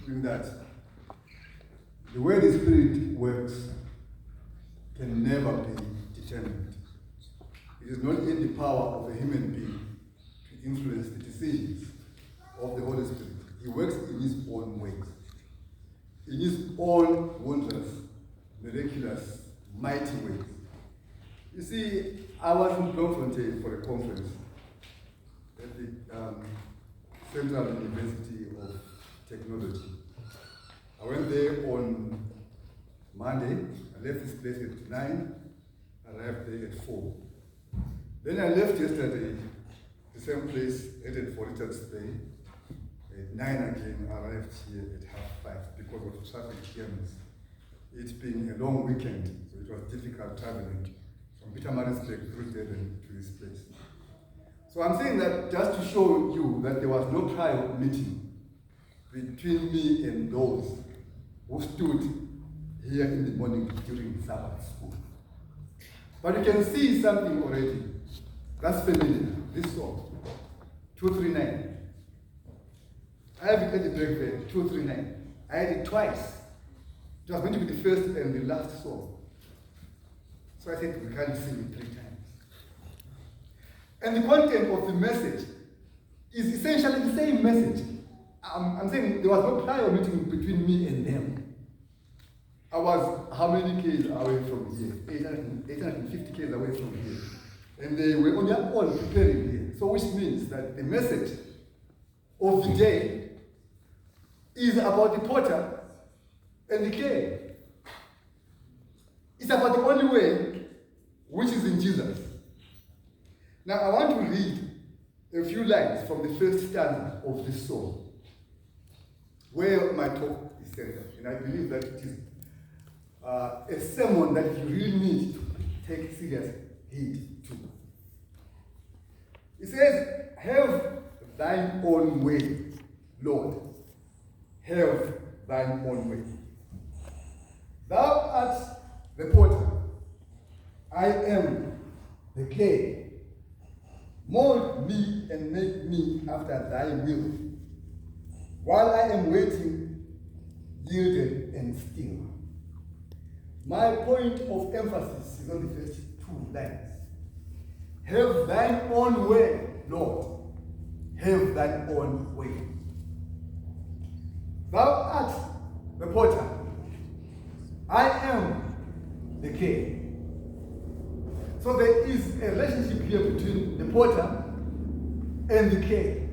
in that the way the Spirit works can never be determined. It is not in the power of a human being to influence the decisions of the Holy Spirit. He works in his own ways, in his own wondrous, miraculous, mighty ways. You see, I was in Bloemfontein for a conference at the Central University of Technology. I went there on Monday. I left this place at 9, arrived there at 4. Then I left yesterday, the same place, headed for Richards Bay. At 9 again, arrived here at 5:30 because of traffic jams. It's been a long weekend, so it was difficult traveling from Pietermaritzburg through Durban to this place. So I'm saying that just to show you that there was no prior meeting between me and those who stood here in the morning during Sabbath school. But you can see something already. That's familiar, this song, 239. I have it at the back there, 239. I had it twice. It was going to be the first and the last song. So I said, we can't sing it 3 times. And the content of the message is essentially the same message. I'm saying there was no prior meeting between me and them. I was how many Ks away from here? 850 Ks away from here. And they were on their own preparing here. So which means that the message of the day is about the potter and the clay. It's about the only way, which is in Jesus. Now I want to read a few lines from the first stanza of this song, where my talk is centered. And I believe that it is a sermon that you really need to take serious heed to. It says, have thine own way, Lord. Have thine own way. Thou art the potter. I am the clay. Mold me and make me after thy will. While I am waiting, yielded and still. My point of emphasis is on the first 2 lines. Have thine own way, Lord. Have thine own way. Thou art the potter. I am the clay. So there is a relationship here between the potter and the clay.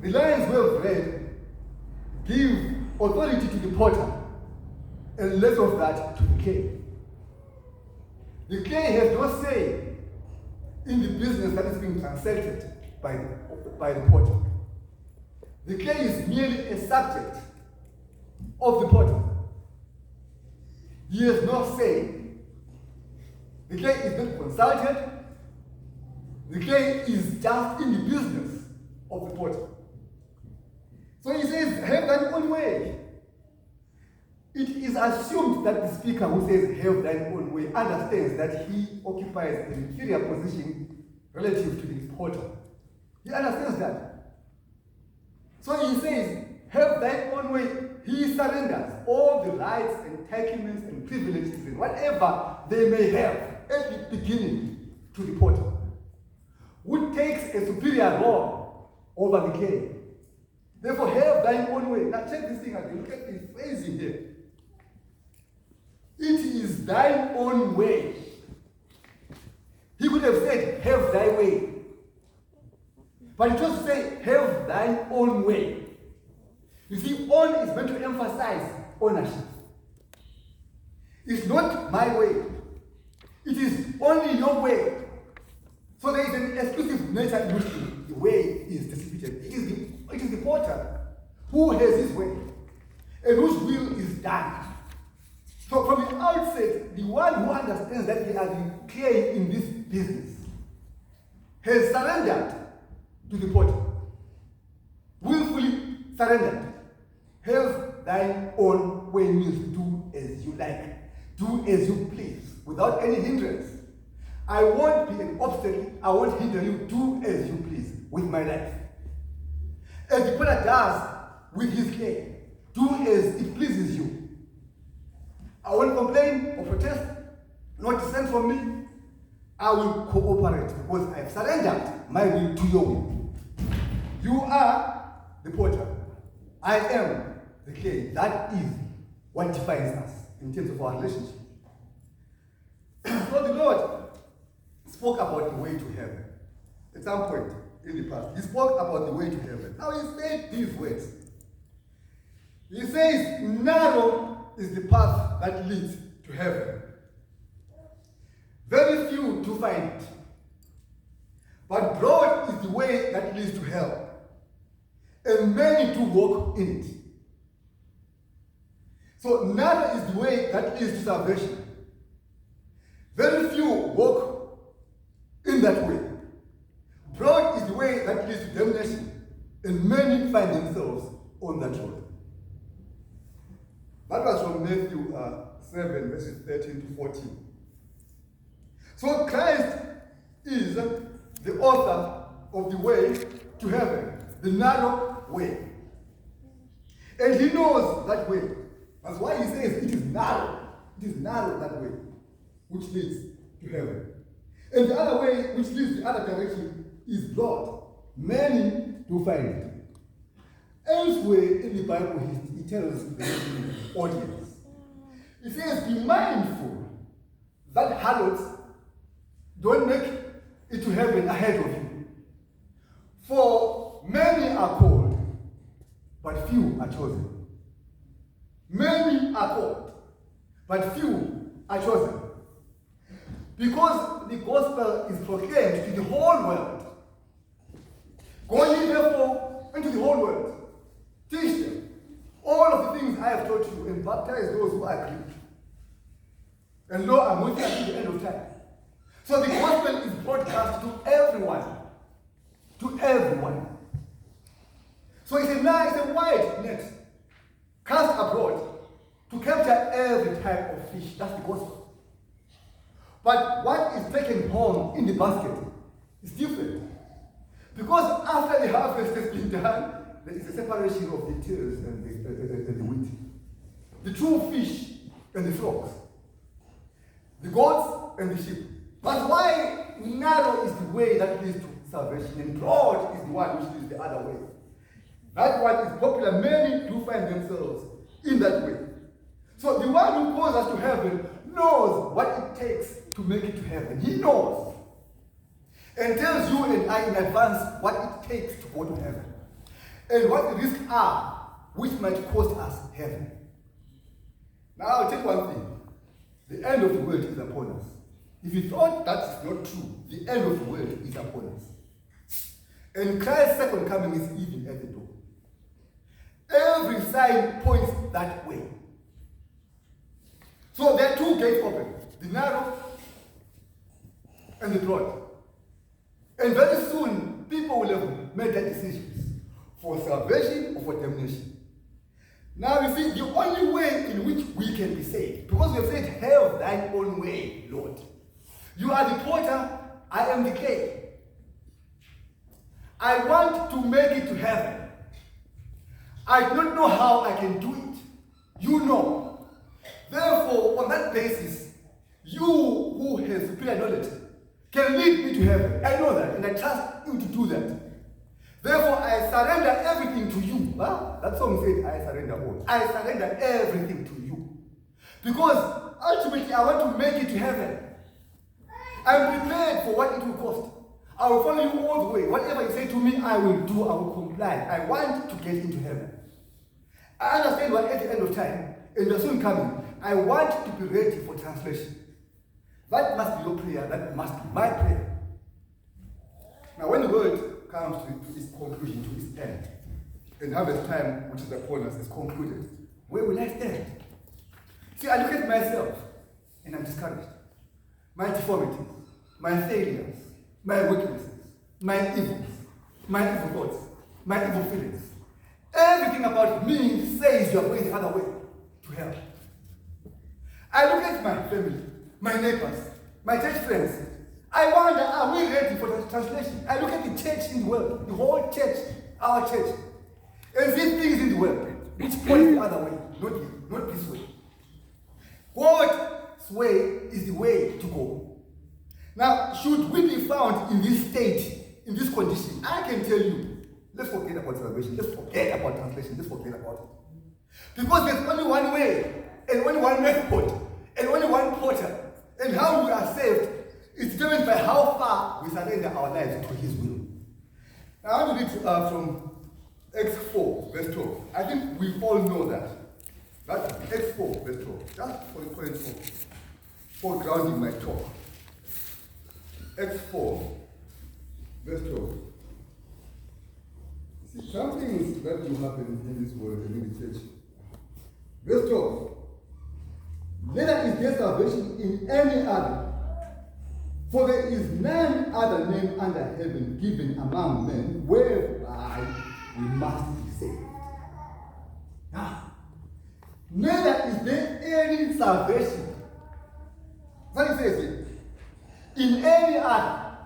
The lines we have read give authority to the potter and less of that to the clay. The clay has no say in the business that is being transacted by the potter. The clay is merely a subject of the potter. He has no say. The clay is not consulted. The clay is just in the business of the potter. So he says, have thine own way. It is assumed that the speaker who says, have thine own way, understands that he occupies an inferior position relative to the potter. He understands that. So he says, have thine own way. He surrenders all the rights, entitlements, and privileges, and whatever they may have at the beginning to the potter, who takes a superior role over the clay. Therefore, have thine own way. Now check this thing out. Look at the phrasing here. It is thine own way. He could have said, have thy way. But he chose to say, have thine own way. You see, own is meant to emphasize ownership. It's not my way. It is only your way. So there is an exclusive nature in which the way is distributed. It is the potter who has his way and whose will is done. So from the outset, the one who understands that they are the clay in this business has surrendered to the potter. Willfully surrendered. Have thine own way means do as you like. Do as you please, without any hindrance. I won't be an obstacle. I won't hinder you. Do as you please with my life. As the potter does with his care. Do as it pleases you. I won't complain or protest, not dissent from me. I will cooperate because I have surrendered my will to your will. You are the potter. I am the clay. That is what defines us in terms of our relationship. So the Lord spoke about the way to heaven. At some point in the past, he spoke about the way to heaven. Now he said these words. He says, narrow is the path that leads to heaven. Very few do find it. But broad is the way that leads to hell. And many do walk in it. So narrow is the way that leads to salvation. Very few walk in that way. Broad is the way that leads to damnation. And many find themselves on that road. That was from Matthew 7, verses 13 to 14. So Christ is the author of the way to heaven, the narrow way. And he knows that way. That's why he says it is narrow. It is narrow that way, which leads to heaven. And the other way, which leads the other direction, is broad. Many do find it. Elsewhere in the Bible, he tells the audience. He says, be mindful that harlots don't make it to heaven ahead of you. For many are called, but few are chosen. Many are called, but few are chosen. Because the gospel is proclaimed to the whole world. Go ye therefore into the whole world. Teach them all of the things I have taught you and baptize those who agree. And lo, I'm with you until the end of time. So the gospel is broadcast to everyone. To everyone. So it's a wide net cast abroad to capture every type of fish. That's the gospel. But what is taken home in the basket is different. Because after the harvest has been done, there is a separation of the tares and the wheat. The true fish and the frogs. The goats and the sheep. That's why narrow is the way that leads to salvation, and broad is the one which leads the other way. That one is popular. Many do find themselves in that way. So the one who calls us to heaven knows what it takes to make it to heaven. He knows. And tells you and I in advance what it takes to go to heaven. And what the risks are which might cost us heaven. Now I'll tell you one thing. The end of the world is upon us. If you thought that is not true, the end of the world is upon us. And Christ's second coming is even at the door. Every sign points that way. So there are two gates open. The narrow and the broad. And very soon, people will have made their decisions for salvation or for damnation. Now you see, the only way in which we can be saved, because we have said, have thine own way, Lord. You are the potter, I am the clay. I want to make it to heaven. I don't know how I can do it. You know. Therefore, on that basis, you who has superior knowledge can lead me to heaven. I know that, and I trust you to do that. Therefore, I surrender everything to you. Huh? That song said, I surrender all. I surrender everything to you. Because ultimately, I want to make it to heaven. I'm prepared for what it will cost. I will follow you all the way. Whatever you say to me, I will do. I will comply. I want to get into heaven. I understand we're at the end of time, and you're soon coming. I want to be ready for translation. That must be your prayer. That must be my prayer. Now, when the world comes to its conclusion, to its end, and harvest time, which is upon us, is concluded, where will I stand? See, I look at myself, and I'm discouraged. My deformities, my failures, my weaknesses, my evils, my evil thoughts, my evil feelings. Everything about me says you're going the other way, to hell. I look at my family, my neighbors, my church friends. I wonder, are we ready for the translation? I look at the church in the world, the whole church, our church, and see things in the world. which points the other way, not this way. God's way is the way to go. Now, should we be found in this state, in this condition, I can tell you, let's forget about salvation, let's forget about translation, let's forget about it. Because there's only one way, and only one method, and only one portal. And how we are saved is determined by how far we surrender our lives to His will. Now, I want to read from Acts 4, verse 12. I think we all know that. That's Acts 4, verse 12. Just for the point for grounding my talk. Acts 4, verse 12. See, some things that will happen in this world and in the church. Verse 12. Neither is there salvation in any other, for there is none other name under heaven given among men whereby we must be saved. Now, neither is there any salvation. What it says here? In any other.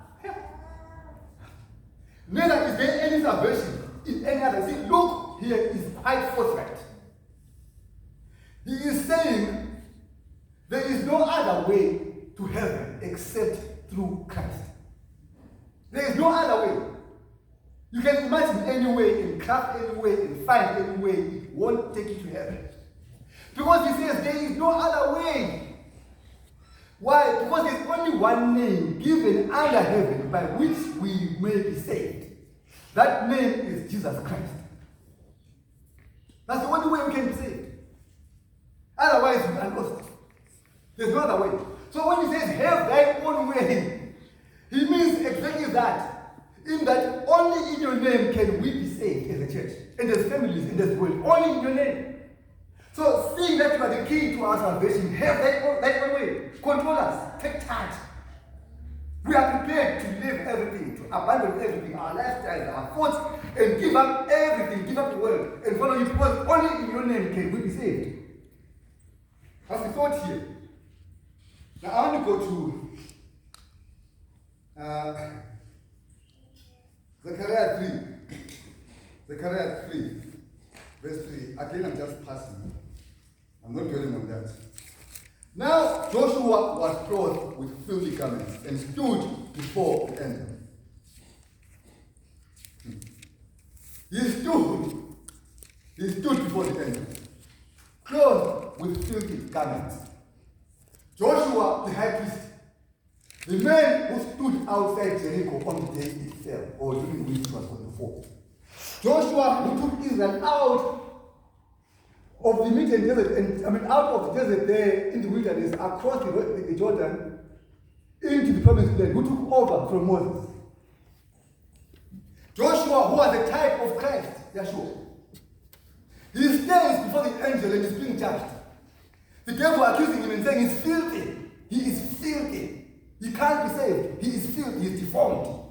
Neither is there any salvation in any other. See, Luke here is quite forthright. He is saying there is no other way to heaven except through Christ. There is no other way. You can imagine any way and craft any way and find any way, it won't take you to heaven. Because he says there is no other way. Why? Because there's only one name given under heaven by which we may be saved. That name is Jesus Christ. That's the only way we can be saved. Otherwise, we are lost. There's no other way. So when he says, have thy own way, he means exactly that. In that only in your name can we be saved as a church, and as families in this world. Only in your name. So seeing that you are the key to our salvation, have thy own way. Control us. Take charge. We are prepared to live everything, to abandon everything, our lifestyle, our thoughts, and give up everything, give up the world, and follow you, because only in your name can we be saved. That's the thought here. Now I want to go to Zechariah 3. Zechariah 3, verse 3. Again, I'm just passing. I'm not dwelling on that. Now Joshua was clothed with filthy garments and stood before the angel. He stood before the angel, clothed with filthy garments. Joshua, the high priest, the man who stood outside Jericho on the day it fell, or during which it was on the fall. Joshua, who took Israel out of the Midian desert, out of the desert there in the wilderness, across the Jordan, into the promised land, who took over from Moses. Joshua, who was the type of Christ, Yeshua. He stands before the angel and is being judged. The devil accusing him and saying he's filthy. He is filthy. He can't be saved. He is filthy. He is deformed.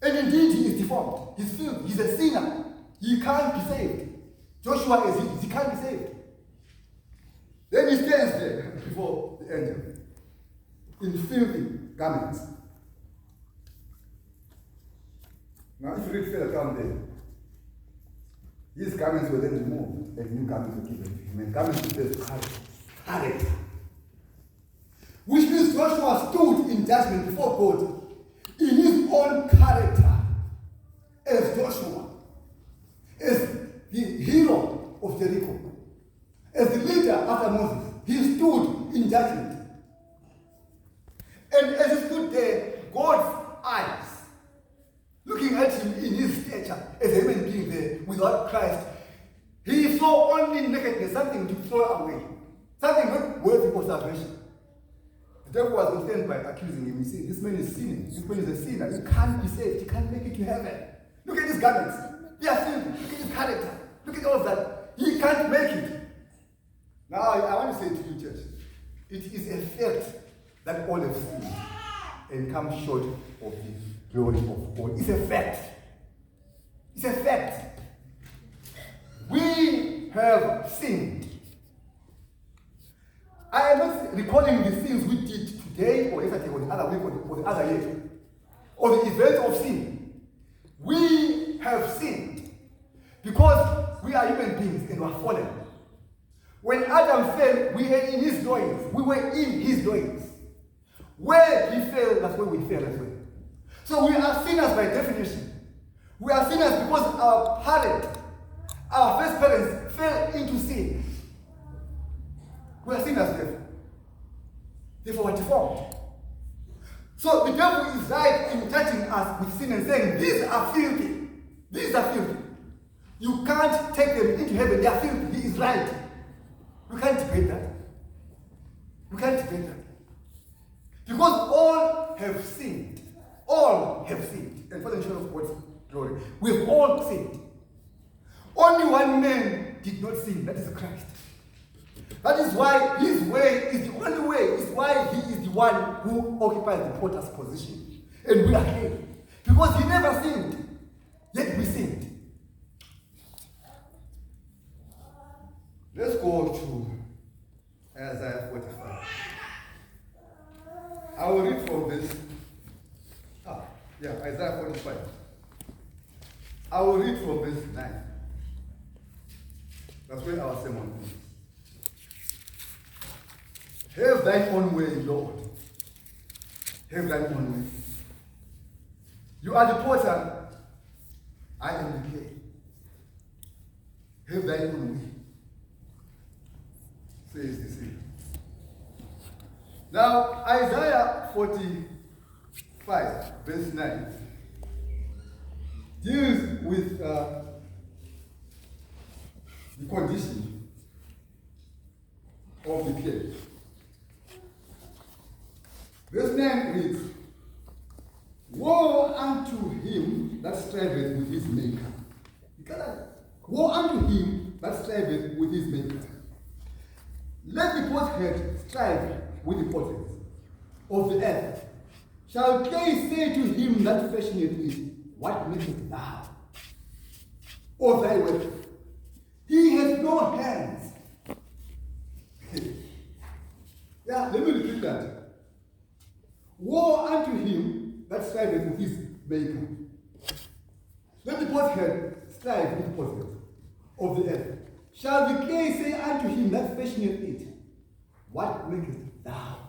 And indeed, he is deformed. He's filthy. He's a sinner. He can't be saved. Joshua is he can't be saved. Then he stands there before the angel in filthy garments. Now, if you read further down there, these garments were then removed and new garments were given to him. And garments replace character. Which means Joshua stood in judgment before God in his own character as Joshua, as the hero of Jericho, as the leader after Moses. He stood in judgment. And as he stood there, God's eyes, looking at him in his stature as a human being there without Christ, he saw only nakedness, something to throw away, something not worthy of salvation. The devil was concerned by accusing him. He said, this man is sinning. This man is a sinner. He can't be saved. He can't make it to heaven. Look at his garments. They are sinning. Look at his character. Look at all of that. He can't make it. Now, I want to say to you, church, it is a fact that all have sinned and come short of the glory of God. It's a fact. It's a fact. We have sinned. I am not recalling the things we did today or yesterday or the other week or the other year, or the event of sin. We have sinned. Because we are human beings and we are fallen. When Adam fell, we were in his loins. We were in his loins. Where he fell, that's where we fell as well. So we are sinners by definition. We are sinners because our parents, our first parents, fell into sin. We are sinners therefore. Therefore we are deformed. So the devil is right in touching us with sin and saying, these are filthy. These are filthy. You can't take them into heaven. They are filthy. He is right. We can't debate that. We can't debate that. Because all have sinned. All have sinned. And for the short of God's glory. We've all sinned. Only one man did not sin. That is Christ. That is why his way is the only way. It's why he is the one who occupies the potter's position. And we are here. Because he never sinned. Yet we sinned. Let's go to Isaiah 45. I will read from this. Isaiah 45. I will read from verse 9. That's where our sermon is. Have thine own way, Lord. Have thine own way. You are the potter, I am the clay. Have thine own way, says the Savior. Now, Isaiah 45, verse 9, deals with the condition of the clay. Verse 9 reads, woe unto him that striveth with his maker. You got that? Woe unto him that striveth with his maker. Let the pothead strive with the potters of the earth. Shall they say to him that fashioneth it, what makest thou? O thy work. He has no hands. Let me repeat that. Woe unto him that striveth with his maker. Let the pothead strive with the potters of the earth. Shall the clay say unto him that fashioneth it, what makest thou?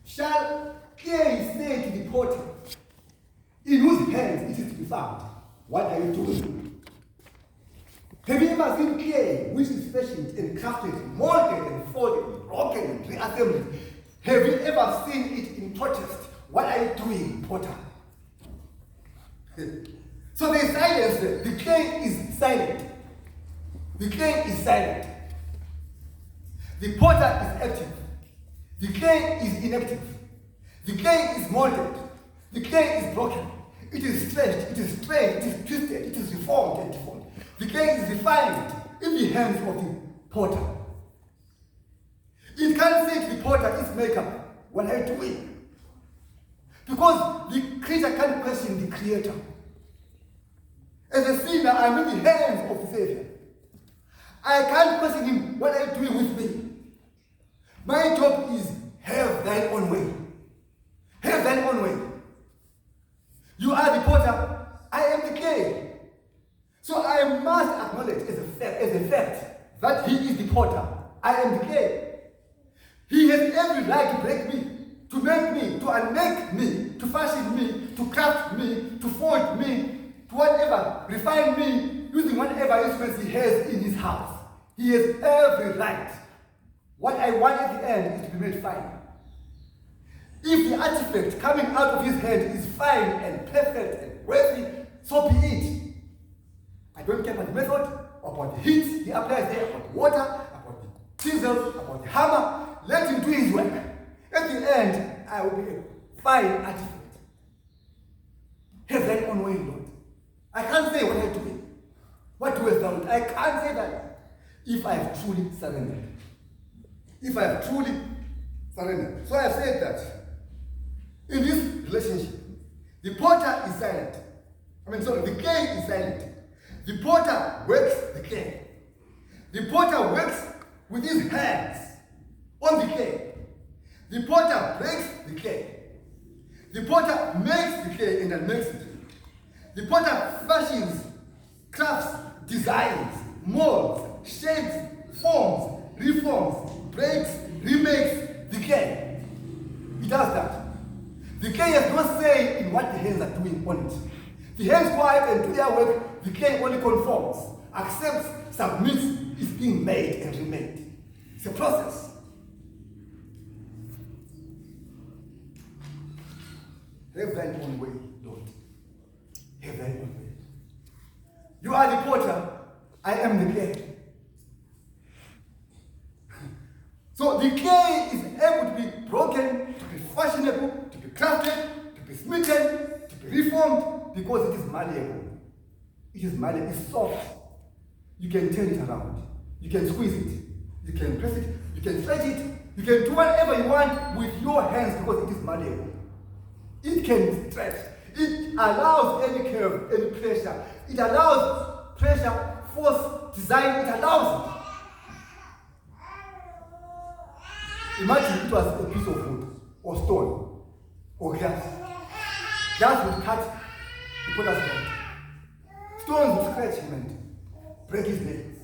Shall clay say to the potter, in whose hands it is to be found, what are you doing? Have you ever seen clay which is fashioned and crafted, molded and folded, broken and reassembled? Have you ever seen it in protest? What are you doing, potter? So there is silence there. The clay is silent. The clay is silent. The potter is active. The clay is inactive. The clay is molded. The clay is broken. It is stretched, it is strained, it is twisted, it is reformed and deformed. The clay is refined in the hands of the potter. It can't say to the potter, its maker, what are you doing? Because the creature can't question the creator. As a sinner, I'm in the hands of the Savior. I can't question him, what are you doing with me? My job is, have thine own way. Have thine own way. You are the potter, I am the clay. So I must acknowledge as a fact that he is the potter, I am the clay. He has every right to break me, to make me, to unmake me, to fashion me, to craft me, to forge me, to whatever, refine me, using whatever instruments he has in his house. He has every right. What I want at the end is to be made fine. If the artifact coming out of his hand is fine and perfect and worthy, so be it. I don't care about the method, about the heat he applies there, about the water, about the chisel, about the hammer. Let him do his work. At the end, I will be a fine artifact. Have thine own way, Lord. I can't say what I'm doing. What doest thou? I can't say that if I have truly surrendered. If I have truly surrendered. So I have said that in this relationship, the potter is silent. The clay is silent. The potter works the clay. The potter works with his hands on the clay. The potter breaks the clay. The potter makes the clay and then makes it. The potter fashions crafts, designs, molds, shapes, forms, reforms, breaks, remakes, decay. It does that. Decay has no say in what the hands are doing on it. The hands go out and do their work, decay only conforms, accepts, submits, is being made and remade. It's a process. Have thine own way, Lord. Have thine own way. You are the potter, I am the clay. So the clay is able to be broken, to be fashionable, to be crafted, to be smitten, to be reformed, because it is malleable. It is malleable, it's soft. You can turn it around. You can squeeze it. You can press it. You can stretch it. You can do whatever you want with your hands because it is malleable. It can stretch. It allows any curve, any pressure. It allows pressure, force, design. It allows it. Imagine it was a piece of wood, or stone, or glass. Glass would cut the potter's hand. Stones would scratch him and break his legs.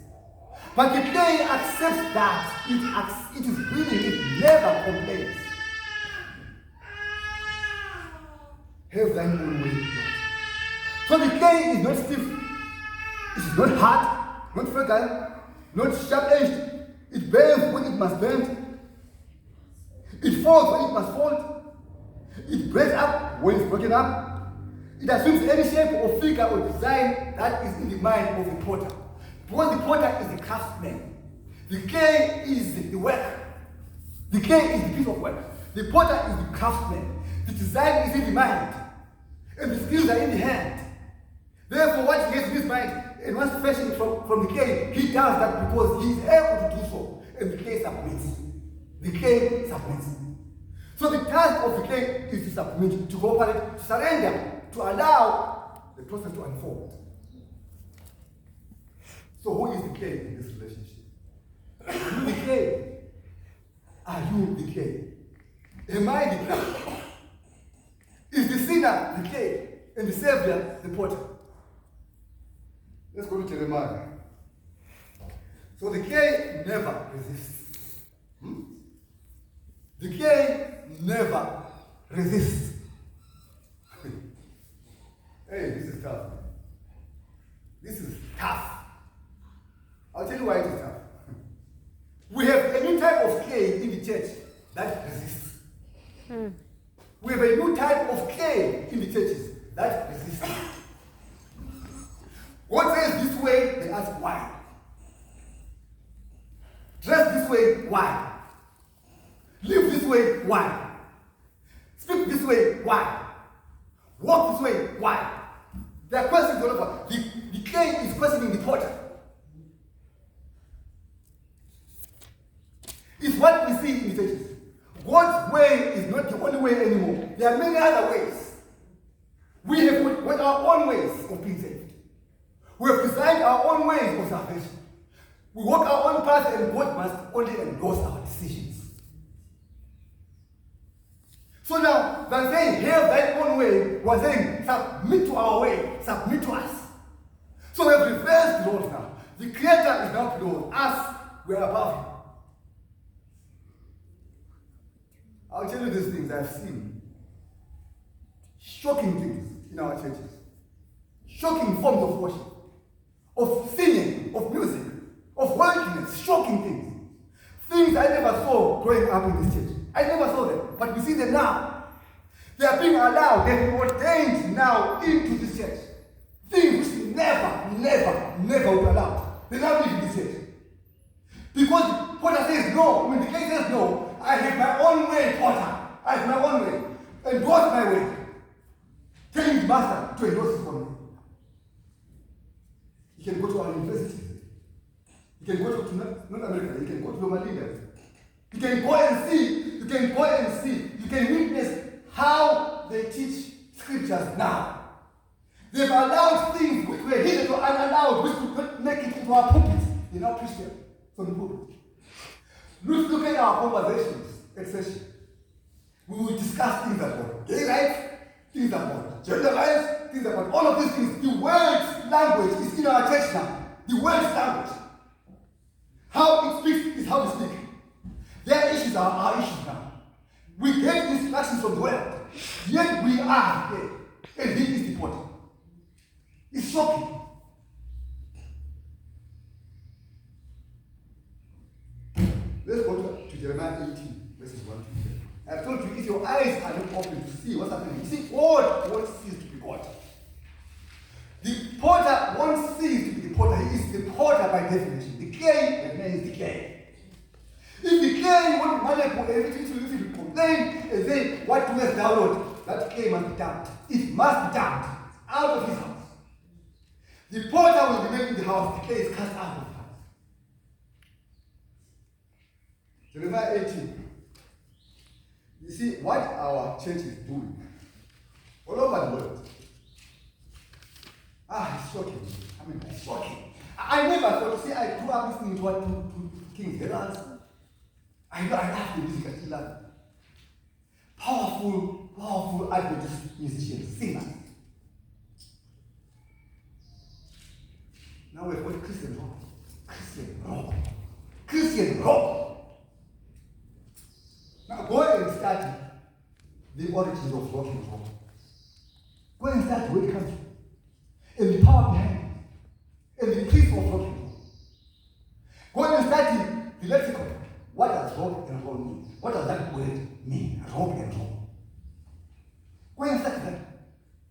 But the clay accepts that. It is willing, it never complains. Have thine own way, Lord. So the clay is not stiff, it is not hard, not fragile, not sharp-edged. It bends when it must bend. It falls when it must fall. It breaks up when it's broken up. It assumes any shape or figure or design that is in the mind of the potter. Because the potter is the craftsman. The clay is the work. The clay is the piece of work. The potter is the craftsman. The design is in the mind. And the skills are in the hand. Therefore, what he has in his mind and wants to fashion it from the clay, he does that because he is able to do so. And the clay submits. The clay submits. So the task of the clay is to submit, to cooperate, to surrender, to allow the process to unfold. So who is the clay in this relationship? Are you the clay? Are you the clay? Am I the clay? Is the sinner the clay and the Savior the potter? Let's go to Jeremiah. So the clay never resists. The clay never resists. Hey, this is tough. This is tough. I'll tell you why it is tough. We have a new type of clay in the church that resists. We have a new type of clay in the churches that resists. God says this way, they ask why. Dress this way, why? Live this way, why? Speak this way, why? Walk this way, why? There are questions all over. The clay is questioning the potter. It's what we see in the churches. God's way is not the only way anymore. There are many other ways. We have got our own ways of being saved. We have designed our own ways of salvation. We walk our own path and God must only endorse our decisions. So now, they're saying, have thy own way. We're saying, submit to our way, submit to us. So we have reversed the roles now. The Creator is now below us, we are above Him. I'll tell you these things I've seen. Shocking things in our churches. Shocking forms of worship, of singing, of music, of worldliness, shocking things. Things I never saw growing up in this church. I never saw them, but we see them now. They are being allowed, they've been ordained now into this church. Things which never would allow. They now live in this church. Because Potter says no, when the king says no, I have my own way, Potter. I have my own way. Endorse my way. Telling the master to endorse it for me. You can go to our universities. You can go to North America. You can go to Roma leaders. You can go and see. You can go and see. You can witness how they teach scriptures now. They've allowed things which were hitherto unallowed, which could not make it into our pulpits. They now preach them from the pulpit. Look at our conversations at session. We will discuss things about gay rights, things about gender rights, things about all of these things. The word's language is in our church now, the world's language. How it speaks is how we speak. Their issues are our issues now. We get instructions from the world, yet we are here, and he is the potter. It's shocking. Let's go to Jeremiah 18, verses 1 to 3. I've told you, if your eyes are not open to see what's happening, you see, God won't cease to be God. The potter won't cease to be the potter. He is the potter by definition. The clay remains the clay. If the clay won't manipulate everything to complain and say, what doest thou, Lord? That clay must be dumped. It must be dumped out of his house. The potter will remain in the house. The clay is cast out of the house. Jeremiah 18. You see what our church is doing all over the world. It's shocking. It's shocking. I never thought, see, I grew up listening to King Herald. I love the music, I still love it. Powerful Adventist musicians, singers. Now we've got Christian rock. Now go and study the origins of rock and roll. Go and study where it comes from. And the power behind it. And the principle of rock and roll. Go and study the lexicon. What does rock and roll mean? What does that word mean? Rock and roll. Go and study that.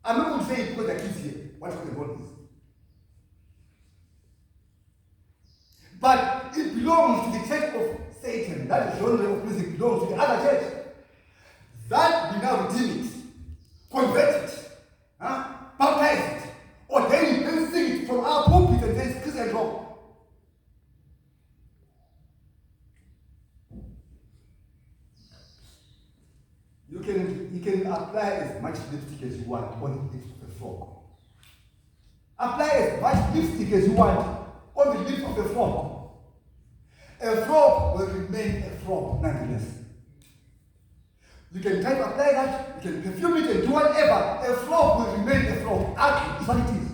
I'm not going to say it because the kids here what rock and roll is. But it belongs to the church of Satan. That genre of music belongs to the other church. That we now redeem it, convert it, baptize it, ordain it, and sing it from our pulpit and say it's Christian rock. You can apply as much lipstick as you want on the lips of a frog. Apply as much lipstick as you want on the lips of a frog. A frog will remain a frog nonetheless. You can try to apply that, you can perfume it and do whatever. A frog will remain a frog. Ugly is what it is.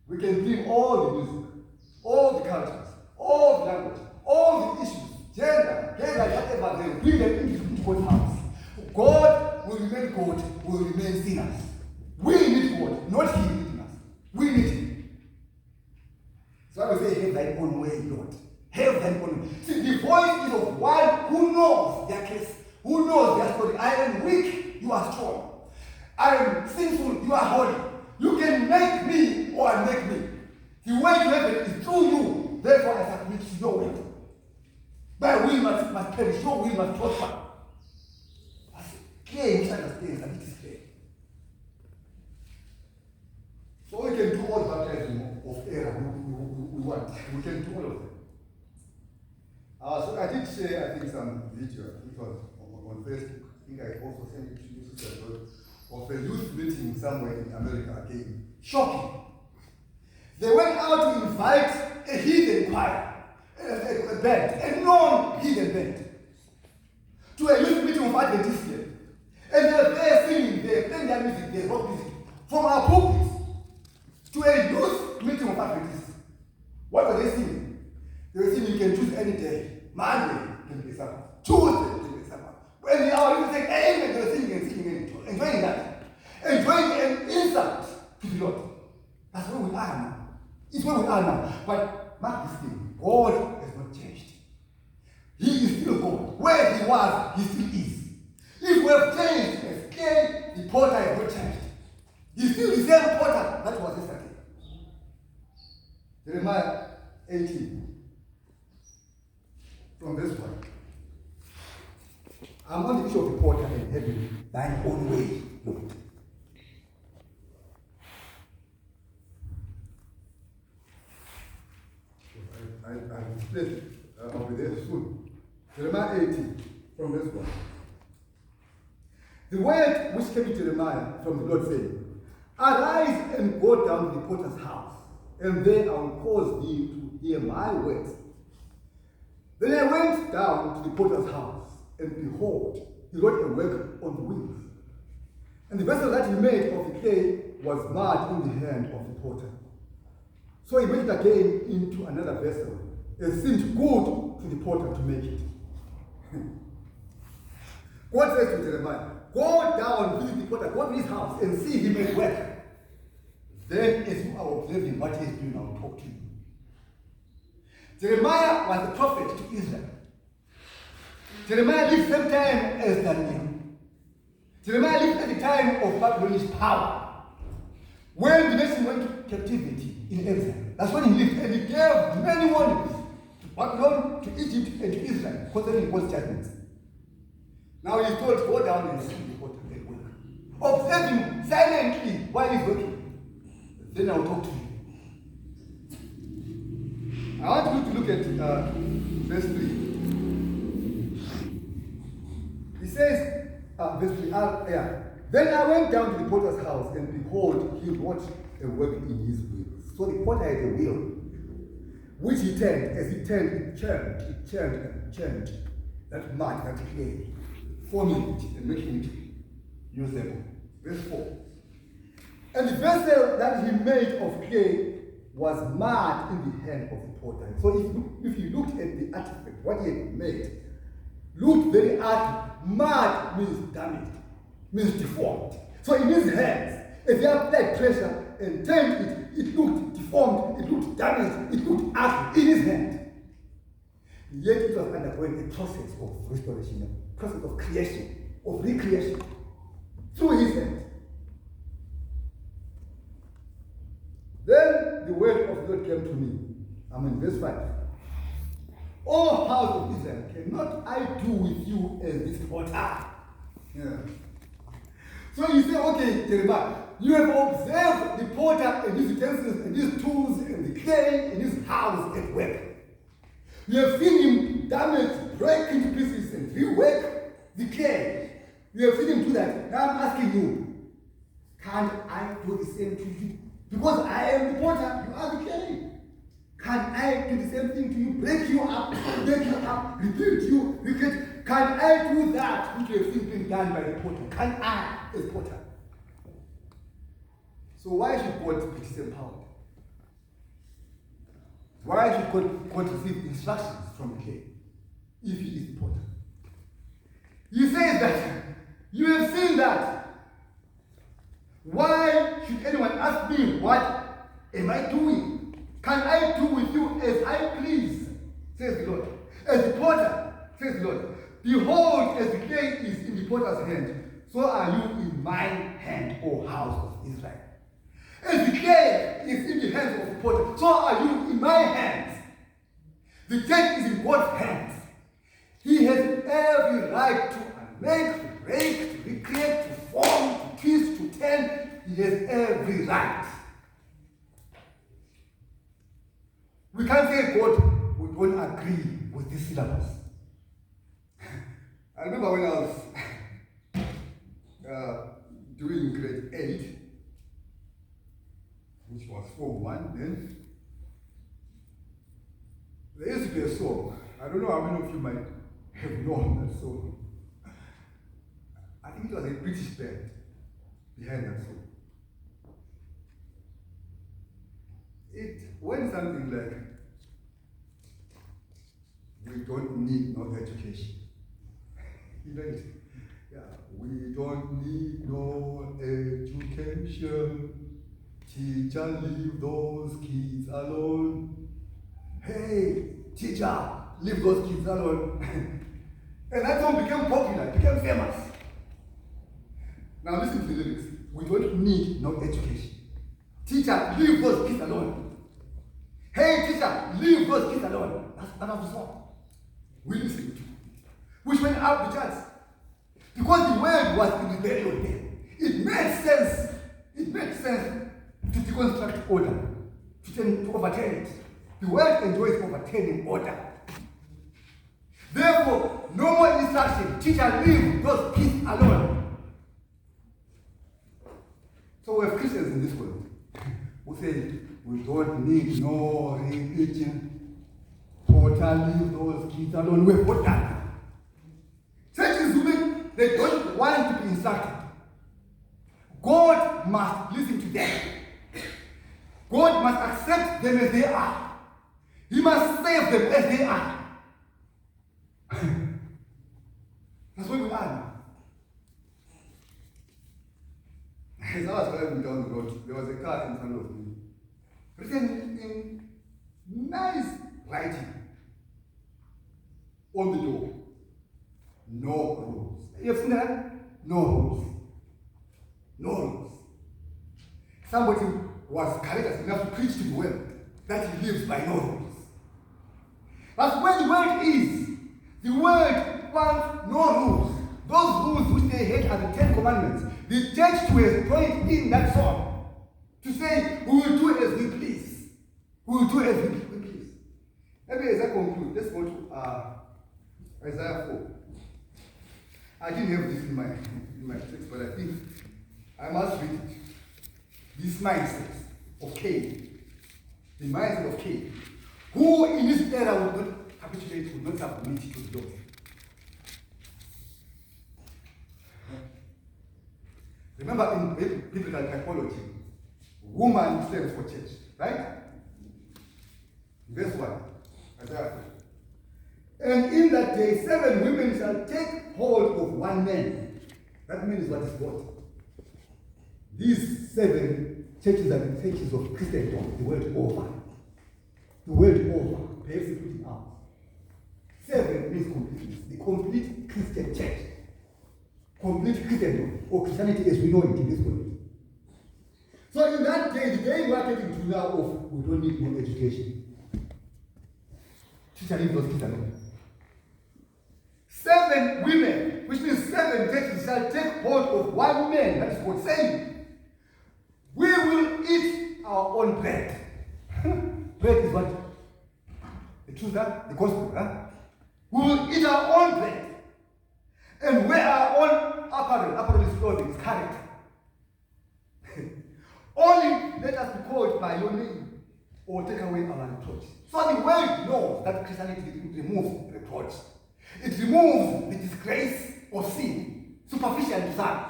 We can bring all the music, all the cultures, all the language, all the issues, gender, whatever, they bring them into God's house. God will remain God, will remain sinners. We need God, not He needing us. We need Him. So I will say, have thy own way, Lord. Have thy own way. See, the voice is of one who knows their case, who knows their story. I am weak, you are strong. I am sinful, you are holy. You can make me or make me. The way to heaven is through you. Therefore, I submit to your will. My will must perish, your will must prosper. I say, clear, which understands, and it is clear. So we can do all the baptism of error we want. We can do all of them. So I did share, I think, some video. It was on Facebook. I think I also sent it to you, Sister Joy, of a youth meeting somewhere in America again. Shocking. They went out to invite a heathen choir, a band, a non-heathen band, to a youth meeting of Adventists here. And they're there singing, they're playing their music, their rock music, from our pulpits to a youth meeting of Adventists. What were they singing? They were singing, you can choose any day. Monday can be Sabbath. Tuesday can be Sabbath. When they are even saying amen, they were singing and singing, enjoying that. Enjoying an insult to the Lord. That's where we are now. It's where we are now. But mark this thing, God has not changed. He is still God. Where He was, He still is. If we have changed, escaped, the potter has not changed. He's still the same potter that was yesterday. Jeremiah 18. From this one. I'm on the issue of the potter and having thine own way, Lord. I displayed it. I'll be there soon. Jeremiah 18, from this one. The word which came to Jeremiah from the Lord saying, arise and go down to the potter's house, and there I will cause thee to hear my words. Then I went down to the potter's house, and behold, he wrought a work on the wings. And the vessel that he made of the clay was marred in the hand of the potter. So he went again into another vessel. It seemed good to the potter to make it. God says to Jeremiah, go down, visit the potter, go to his house and see him at work. Then as you are observing what he is doing, I will talk to you. Jeremiah was a prophet to Israel. Jeremiah lived the same time as Daniel. Jeremiah lived at the time of Babylonish power, when the nation went to captivity in exile. That's when he lived, and he gave many warnings to Babylon, to Egypt, and to Israel concerning God's judgments. Now he's told, go down and see the potter at work. Observe him silently while he's working. Then I'll talk to you. I want you to look at verse 3. He says, verse 3, Then I went down to the potter's house, and behold, he wrought a work in his wheel. So the potter had a wheel, which he turned. As he turned, it churned that mud, that clay, forming it and making it usable. Verse 4. And the vessel that he made of clay was marred in the hand of the potter. So if you looked at the artifact, what he had made, looked very ugly. Marred means damaged, means deformed. So in his hands, if he applied pressure and turned it, it looked deformed, it looked damaged, it looked ugly in his hand. Yet it was undergoing a process of restoration, a process of creation, of recreation, through his hand. Then the word of God came to me. I'm in verse 5. O house of Israel, cannot I do with you as this potter? Yeah. So you say, okay, Jeremiah, you have observed the potter and his utensils and his tools and the clay in his house at work. You have seen him damage, break into pieces and rework the clay. You have seen him do that. Now I'm asking you, can I do the same to you? Because I am the potter, you are the clay. Can I do the same thing to you? Break you up, rebuild you, recreate. Can I do that which you have seen being done by the potter? Can I, as potter? So why should God be disempowered? Why should God receive instructions from the clay if he is the potter? He says that you have seen that. Why should anyone ask me, what am I doing? Can I do with you as I please, says the Lord. As the potter, says the Lord. Behold, as the clay is in the potter's hand, so are you in my hand, O house of Israel. As the clay is in the hands of the potter, so are you in my hands. The dead is in God's hands. He has every right to make, to break, to recreate, to form, to twist, to turn. He has every right. We can't say, God, we don't agree with this syllabus. I remember when I was doing grade 8, which was Form 1 then, there used to be a song. I don't know how many of you might have known that song. I think it was a British band behind that song. It went something like, we don't need no education. You know it? Yeah. We don't need no education. Teacher, leave those kids alone. Hey, teacher, leave those kids alone. And that song became popular, became famous. Now listen to the lyrics. We don't need no education. Teacher, leave those kids alone. Hey, teacher, leave those kids alone. That's another song we listened to, which went up the charts. Because the word was in rebellion then. It made sense. It made sense to deconstruct order, to overturn it. The word enjoys overturning order. Therefore, no more instruction. Teacher, leave those kids alone. So we have Christians in this world who say, we don't need no religion. Total, leave those kids alone. We've got that. Churches women, they don't want to be instructed. God must listen to them. God must accept them as they are. He must save them as they are. That's where we are now. As I was driving down the road, there was a car in front of me, written in nice writing on the door. No rules. You have seen that? No rules. No rules. Somebody was courageous enough to preach to the world that he lives by no rules. That's where the world is. The world wants no rules. Those rules which they hate are the 10 Commandments. The church too has joined in that song to say, we will do as we please. We will do as we please. Maybe as I conclude, let's go to Isaiah 4. I didn't have this in my text, but I think I must read it. This mindset of Cain, the mindset of Cain, who in this era would not capitulate, would not submit to the Lord. Remember in biblical typology, woman stands for church, right? Verse 1, Isaiah 4. And in that day, 7 women shall take hold of one man. That man is what is God. These 7 churches are the churches of Christendom, the world over. The world over, perhaps including ours. 7 means completeness, the complete Christian church. Complete Christendom, or Christianity as we know it in this world. So in that day, the day we are getting to now of, we don't need more education. Teacher leave those kids alone. 7 women, which means 7 churches shall take hold of one man. That is God saying, we will eat our own bread. Bread is what? The truth, the gospel. We will eat our own bread. And wear our own apparel is clothing, is character. Only let us be called by your name or take away our reproach. So the world knows that Christianity removes reproach. It removes the disgrace of sin, superficial desire.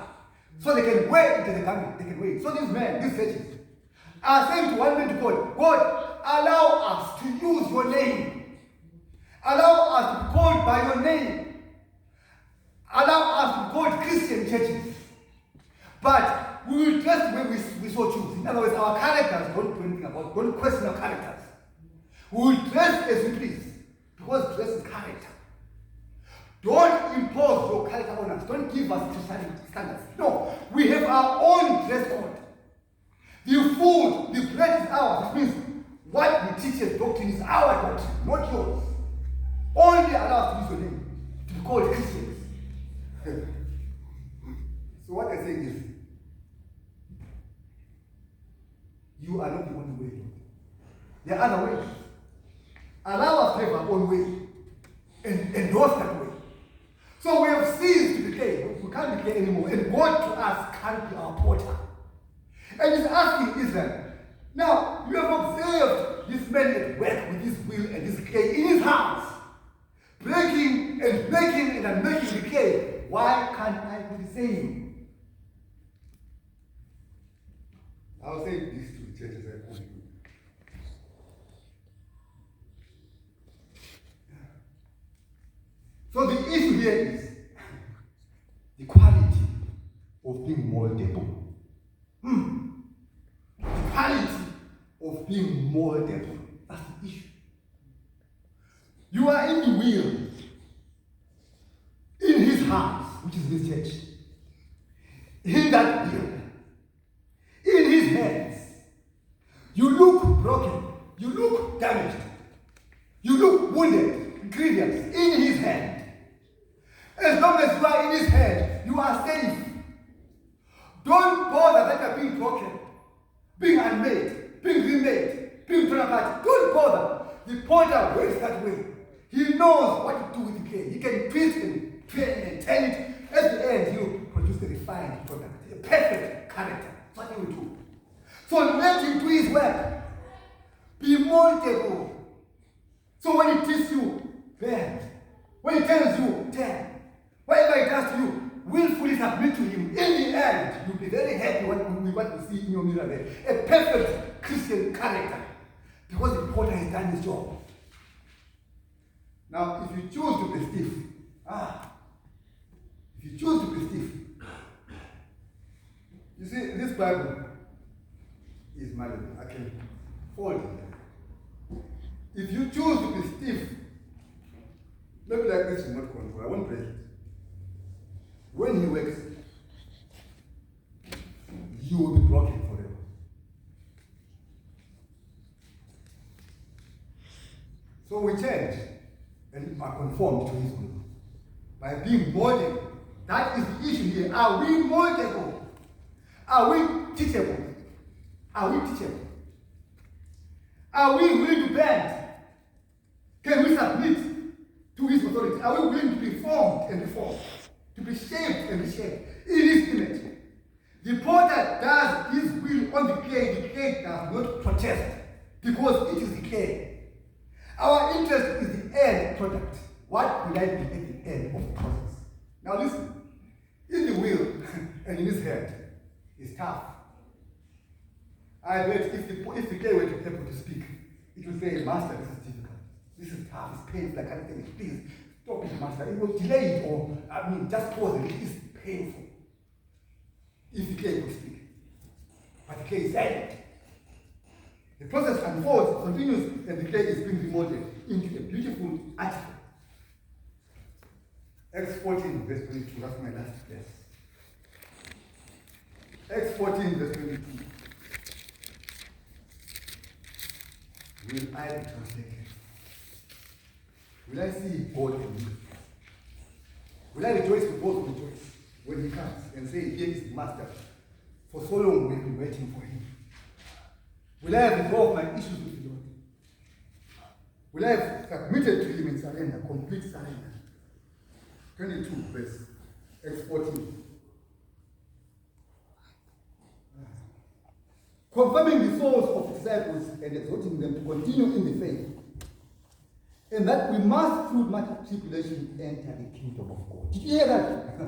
So they can wear it as a garment, they can wear it. So these men, these churches, are saying to one man to God, God, allow us to use your name. Allow us to be called by your name. Allow us to be called Christian churches. But we will dress the way we so choose. In other words, our characters, don't do anything about it. Don't question our characters. We will dress as we please. Because dress is character. Don't impose your character on us. Don't give us Christianity standards. No, we have our own dress code. The food, the bread is ours. This means what we teach as doctrine is our doctrine, not yours. Only allow us to use your name to be called Christians. So what I say is, you are not the only way. There are other ways. Allow us to have our own way and endorse that way. So we have ceased to decay. We can't decay anymore. And God to us can't be our potter. And he's asking Israel, now you have observed this man at work with his wheel and his clay in his hands, breaking and making and unmaking the clay. Why can't I do the same? I was saying this to the churches I go to. So the issue here is the quality of being moldable. The quality of being moldable. That's the issue. You are in the wheel, in his hands, which is this church. In that wheel, in his hands, you look broken, you look damaged, you look wounded, grievous, in his hand. As long as you are in his hand, you are safe. Don't bother that you are being broken, being unmade, being remade, being torn apart. Don't bother. The potter works that way. He knows what to do with the clay. He can twist and turn and turn it. At the end, you produce a refined product, a perfect character. That's what he will do. So let him do his work. Be moldable. So when he teaches you, bend. When he tells you, turn. Whatever he does to you, willfully submit to him, in the end, you'll be very happy when we want to see in your mirror there a perfect Christian character. Because the potter has done his job. Now, if you choose to be stiff, if you choose to be stiff, you see, this Bible is malleable. I can fold it. If you choose to be stiff, maybe like this remote control, I won't break it. When he works, you will be broken forever. So we change and are conformed to his will by being molded. That is the issue here. Are we moldable? Are we teachable? Are we teachable? Are we willing to bend? Can we submit to his authority? Are we willing to be formed and reformed? To be shaped and reshaped in his image? The potter does his will on the clay does not protest because it is the clay. Our interest is the end product. What will I be at the end of the process? Now listen, in the will and in his head, it's tough. I bet if the clay were to be able to speak, it would say, Master, this is difficult. This is tough, it's painful, I can't take it. Please, stop it, Master. It will delay it, or, just pause it. It is painful. If the clay could speak. But the clay is silent. The process unfolds, continues, and the clay is being remolded into a beautiful article. Acts 14, verse 22, that's my last verse. Acts 14, verse 22. Will I be transfigured? Will I see God in you? Will I rejoice with God rejoice when he comes and say, here is the Master? For so long we've been waiting for him. Will I have resolved my issues with the Lord? Will I have submitted to him in surrender, complete surrender? 22 verse Acts 14. Confirming the souls of the disciples and exhorting them to continue in the faith, and that we must, through much tribulation, enter the kingdom of God. Did you hear that?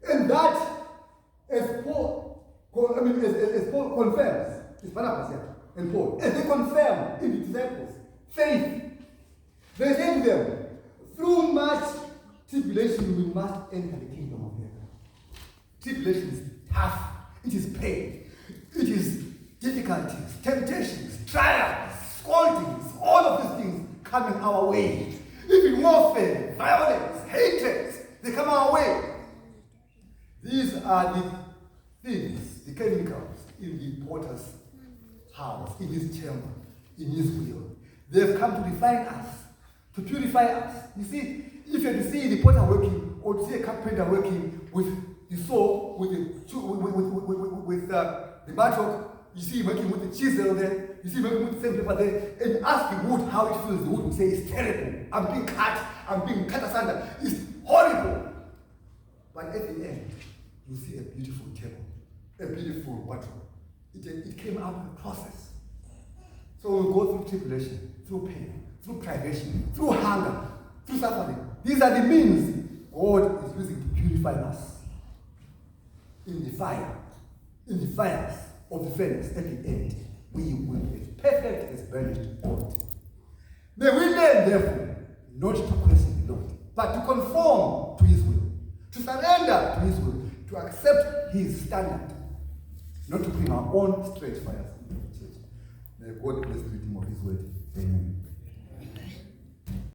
And that, as Paul confirms, as Barnabas said, and Paul, as they confirm in the disciples' faith, they say to them, through much tribulation, we must enter the kingdom of heaven. Tribulation is tough, it is pain. It is difficulties, temptations, trials, scoldings, all of these things coming our way. Even warfare, violence, hatred, they come our way. These are the things, the chemicals in the potter's house, in his chamber, in his will. They've come to refine us, to purify us. You see, if you see the potter working, or to see a carpenter working with the saw, with the mattock, you see him working with the chisel there, you see him working with the sandpaper there, and ask the wood how it feels. The wood will say, it's terrible. I'm being cut asunder. It's horrible. But at the end, you see a beautiful table, a beautiful wardrobe. It came out of the process. So we'll go through tribulation, through pain, through privation, through hunger, through suffering. These are the means God is using to purify us. In the fires of the furnace at the end, we will be perfect as burnished gold. May we learn, therefore, not to question the Lord, but to conform to his will, to surrender to his will, to accept his standard, not to bring our own straight fires into the church. May God bless the reading of his word. Amen.